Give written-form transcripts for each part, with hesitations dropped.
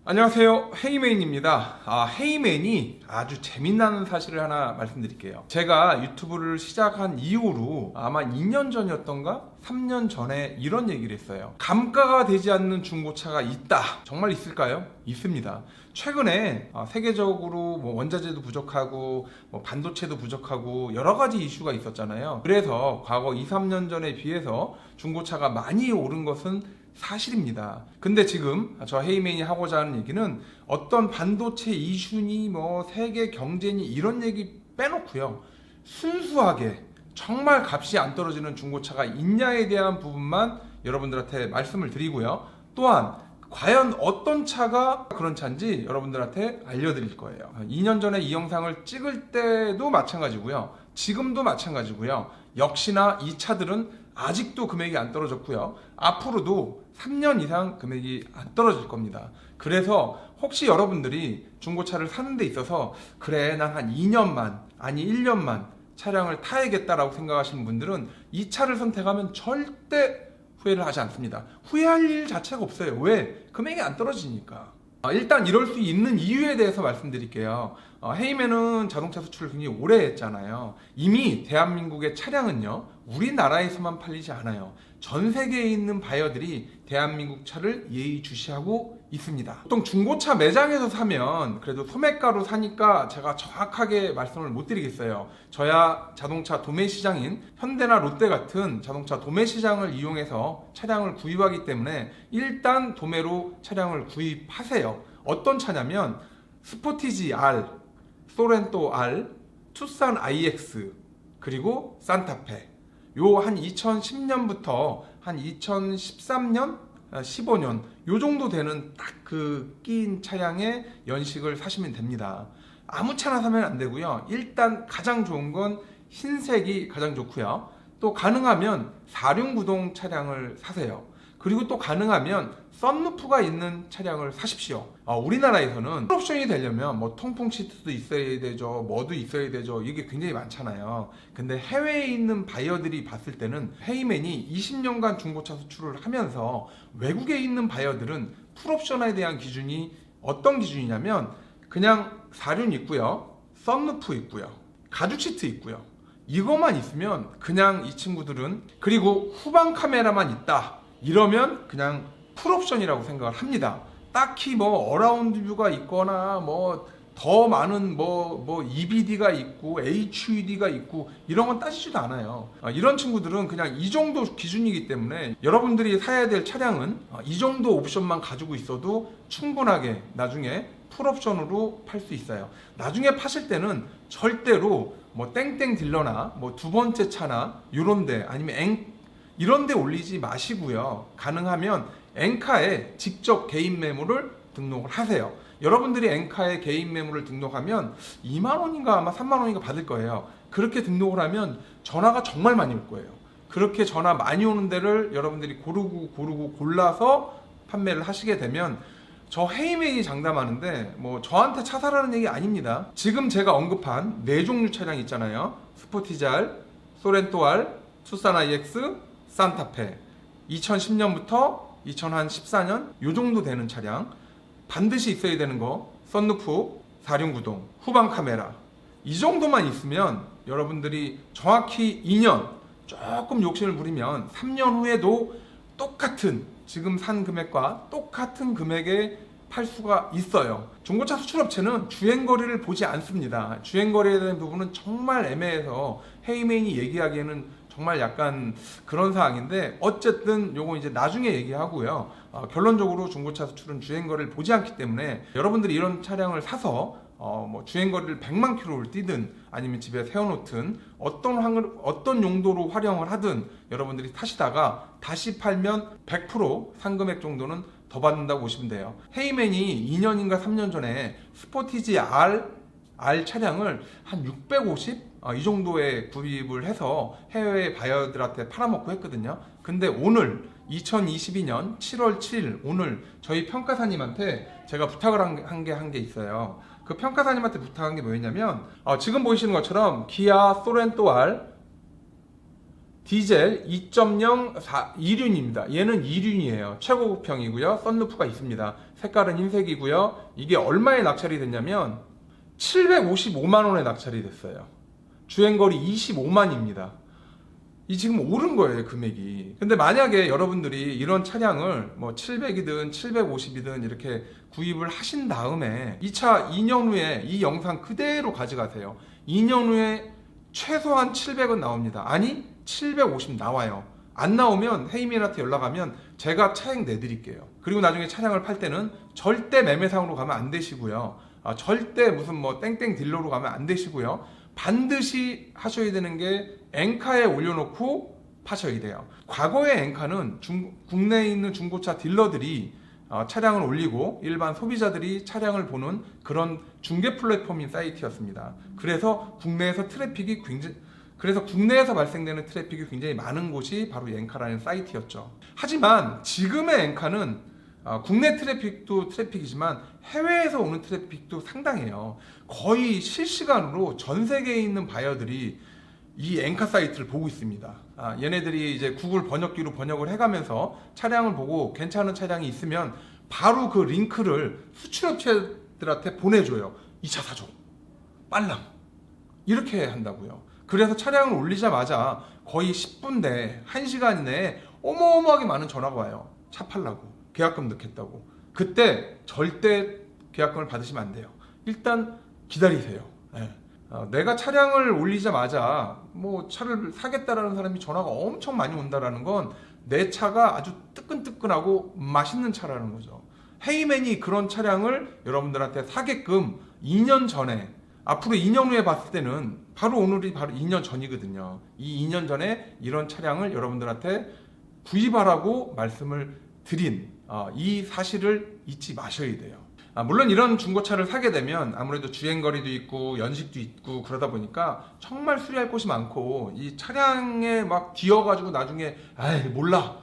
안녕하세요, 헤이맨입니다. 헤이맨이 아주 재미나는 사실을 하나 말씀드릴게요. 제가 유튜브를 시작한 이후로 아마 2년 전이었던가 3년 전에 이런 얘기를 했어요. 감가가 되지 않는 중고차가 있다. 정말 있을까요? 있습니다. 최근에 세계적으로 원자재도 부족하고 반도체도 부족하고 여러 가지 이슈가 있었잖아요. 그래서 과거 2, 3년 전에 비해서 중고차가 많이 오른 것은 사실입니다. 근데 지금 저 헤이맨이 하고자 하는 얘기는 어떤 반도체 이슈니 세계 경제니 이런 얘기 빼놓고요. 순수하게 정말 값이 안 떨어지는 중고차가 있냐에 대한 부분만 여러분들한테 말씀을 드리고요. 또한 과연 어떤 차가 그런 차인지 여러분들한테 알려드릴 거예요. 2년 전에 이 영상을 찍을 때도 마찬가지고요. 지금도 마찬가지고요. 역시나 이 차들은 아직도 금액이 안 떨어졌고요. 앞으로도 3년 이상 금액이 안 떨어질 겁니다. 그래서 혹시 여러분들이 중고차를 사는 데 있어서 그래 난 한 2년만 아니 1년만 차량을 타야겠다라고 생각하시는 분들은 이 차를 선택하면 절대 후회를 하지 않습니다. 후회할 일 자체가 없어요. 왜? 금액이 안 떨어지니까. 일단 이럴 수 있는 이유에 대해서 말씀드릴게요. 헤이맨은 자동차 수출을 굉장히 오래 했잖아요. 이미 대한민국의 차량은요, 우리나라에서만 팔리지 않아요. 전 세계에 있는 바이어들이 대한민국 차를 예의주시하고 있습니다. 보통 중고차 매장에서 사면 그래도 소매가로 사니까 제가 정확하게 말씀을 못 드리겠어요. 저야 자동차 도매 시장인 현대나 롯데 같은 자동차 도매 시장을 이용해서 차량을 구입하기 때문에 일단 도매로 차량을 구입하세요. 어떤 차냐면 스포티지 R, 소렌토 R, 투싼 IX, 그리고 산타페. 요 한 2010년부터 한 2013년, 15년 요 정도 되는 딱 그 끼인 차량의 연식을 사시면 됩니다. 아무 차나 사면 안 되고요. 일단 가장 좋은 건 흰색이 가장 좋고요. 또 가능하면 4륜구동 차량을 사세요. 그리고 또 가능하면 썬루프가 있는 차량을 사십시오. 우리나라에서는 풀옵션이 되려면 통풍 시트도 있어야 되죠, 뭐도 있어야 되죠. 이게 굉장히 많잖아요. 근데 해외에 있는 바이어들이 봤을 때는 헤이맨이 20년간 중고차 수출을 하면서 외국에 있는 바이어들은 풀옵션에 대한 기준이 어떤 기준이냐면 그냥 4륜 있고요, 썬루프 있고요, 가죽 시트 있고요. 이것만 있으면 그냥 이 친구들은, 그리고 후방 카메라만 있다 이러면 그냥 풀옵션이라고 생각을 합니다. 딱히 어라운드 뷰가 있거나 더 많은 EBD가 있고 HUD가 있고 이런 건 따지지도 않아요. 이런 친구들은 그냥 이 정도 기준이기 때문에 여러분들이 사야 될 차량은 이 정도 옵션만 가지고 있어도 충분하게 나중에 풀옵션으로 팔 수 있어요. 나중에 파실 때는 절대로 땡땡 딜러나 두 번째 차나 요런데 아니면 이런데 올리지 마시고요. 가능하면 엔카에 직접 개인 매물을 등록을 하세요. 여러분들이 엔카에 개인 매물을 등록하면 2만원인가 아마 3만원인가 받을 거예요. 그렇게 등록을 하면 전화가 정말 많이 올 거예요. 그렇게 전화 많이 오는 데를 여러분들이 고르고 골라서 판매를 하시게 되면, 저 헤이맨이 장담하는데 저한테 차 사라는 얘기 아닙니다. 지금 제가 언급한 4종류 차량 있잖아요. 스포티지 R, 소렌토 R, 투싼 IX, 산타페. 2010년부터 2014년 요 정도 되는 차량, 반드시 있어야 되는 거 썬루프, 4륜구동, 후방 카메라. 이 정도만 있으면 여러분들이 정확히 2년 조금 욕심을 부리면 3년 후에도 똑같은, 지금 산 금액과 똑같은 금액에 팔 수가 있어요. 중고차 수출업체는 주행거리를 보지 않습니다. 주행거리에 대한 부분은 정말 애매해서 헤이맨이 얘기하기에는 정말 약간 그런 사항인데, 어쨌든 요거 이제 나중에 얘기하고요. 결론적으로 중고차 수출은 주행거리를 보지 않기 때문에 여러분들이 이런 차량을 사서 주행거리를 100만 킬로를 뛰든 아니면 집에 세워놓든 어떤 용도로 활용을 하든 여러분들이 타시다가 다시 팔면 100% 상금액 정도는 더 받는다고 보시면 돼요. 헤이맨이 2년인가 3년 전에 스포티지 R 차량을 한 650? 이 정도에 구입을 해서 해외 바이어들한테 팔아먹고 했거든요. 근데 오늘 2022년 7월 7일 오늘 저희 평가사님한테 제가 부탁을 한 게 있어요. 그 평가사님한테 부탁한 게 뭐였냐면 지금 보이시는 것처럼 기아 소렌토 R 디젤 2.0 2륜입니다. 얘는 2륜이에요. 최고급형이고요. 썬루프가 있습니다. 색깔은 흰색이고요. 이게 얼마에 낙찰이 됐냐면 755만 원에 낙찰이 됐어요. 주행거리 25만입니다. 이 지금 오른 거예요, 금액이. 근데 만약에 여러분들이 이런 차량을 뭐 700이든 750이든 이렇게 구입을 하신 다음에 이 차 2년 후에 이 영상 그대로 가져가세요. 2년 후에 최소한 700은 나옵니다. 아니 750 나와요. 안 나오면 헤이맨한테 연락하면 제가 차액 내드릴게요. 그리고 나중에 차량을 팔 때는 절대 매매상으로 가면 안 되시고요. 절대 무슨 뭐 땡땡 딜러로 가면 안 되시고요. 반드시 하셔야 되는 게 엔카에 올려놓고 파셔야 돼요. 과거의 엔카는 국내에 있는 중고차 딜러들이 차량을 올리고 일반 소비자들이 차량을 보는 그런 중개 플랫폼인 사이트였습니다. 그래서 국내에서 발생되는 트래픽이 굉장히 많은 곳이 바로 엔카라는 사이트였죠. 하지만 지금의 엔카는 국내 트래픽도 트래픽이지만 해외에서 오는 트래픽도 상당해요. 거의 실시간으로 전 세계에 있는 바이어들이 이 엔카 사이트를 보고 있습니다. 얘네들이 이제 구글 번역기로 번역을 해가면서 차량을 보고 괜찮은 차량이 있으면 바로 그 링크를 수출업체들한테 보내줘요. 이 차 사줘. 빨랑. 이렇게 한다고요. 그래서 차량을 올리자마자 거의 10분 내에 1시간 내에 어마어마하게 많은 전화가 와요. 차 팔라고. 계약금 넣겠다고. 그때 절대 계약금을 받으시면 안 돼요. 일단 기다리세요. 내가 차량을 올리자마자 뭐 차를 사겠다라는 사람이 전화가 엄청 많이 온다라는 건 내 차가 아주 뜨끈뜨끈하고 맛있는 차라는 거죠. 헤이맨이 그런 차량을 여러분들한테 사게끔 2년 전에, 앞으로 2년 후에 봤을 때는 오늘이 바로 2년 전이거든요. 이 2년 전에 이런 차량을 여러분들한테 구입하라고 말씀을 드린 이 사실을 잊지 마셔야 돼요. 물론 이런 중고차를 사게 되면 아무래도 주행거리도 있고 연식도 있고 그러다 보니까 정말 수리할 곳이 많고 이 차량에 막 뒤어가지고 나중에 몰라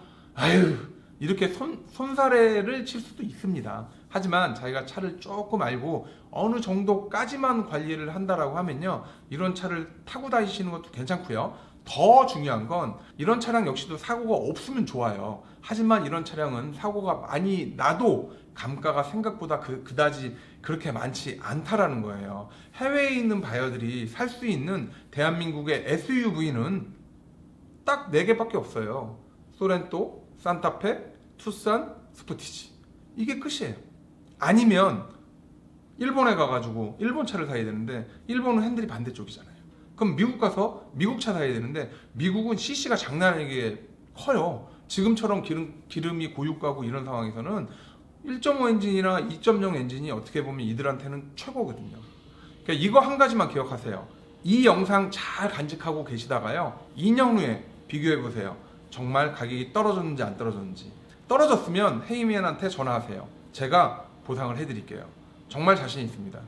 이렇게 손사래를 칠 수도 있습니다. 하지만 자기가 차를 조금 알고 어느 정도까지만 관리를 한다라고 하면요, 이런 차를 타고 다니시는 것도 괜찮고요. 더 중요한 건 이런 차량 역시도 사고가 없으면 좋아요. 하지만 이런 차량은 사고가 많이 나도 감가가 생각보다 그다지 그렇게 많지 않다라는 거예요. 해외에 있는 바이어들이 살 수 있는 대한민국의 SUV는 딱 4개밖에 없어요. 소렌토, 산타페, 투싼, 스포티지. 이게 끝이에요. 아니면 일본에 가가지고 일본 차를 사야 되는데 일본은 핸들이 반대쪽이잖아요. 그럼 미국 가서 미국 차 사야 되는데 미국은 CC가 장난 아니게 커요. 지금처럼 기름이 고유가고 이런 상황에서는 1.5 엔진이나 2.0 엔진이 어떻게 보면 이들한테는 최고거든요. 그러니까 이거 한 가지만 기억하세요. 이 영상 잘 간직하고 계시다가요, 2년 후에 비교해 보세요. 정말 가격이 떨어졌는지 안 떨어졌는지. 떨어졌으면 헤이맨한테 전화하세요. 제가 보상을 해드릴게요. 정말 자신 있습니다.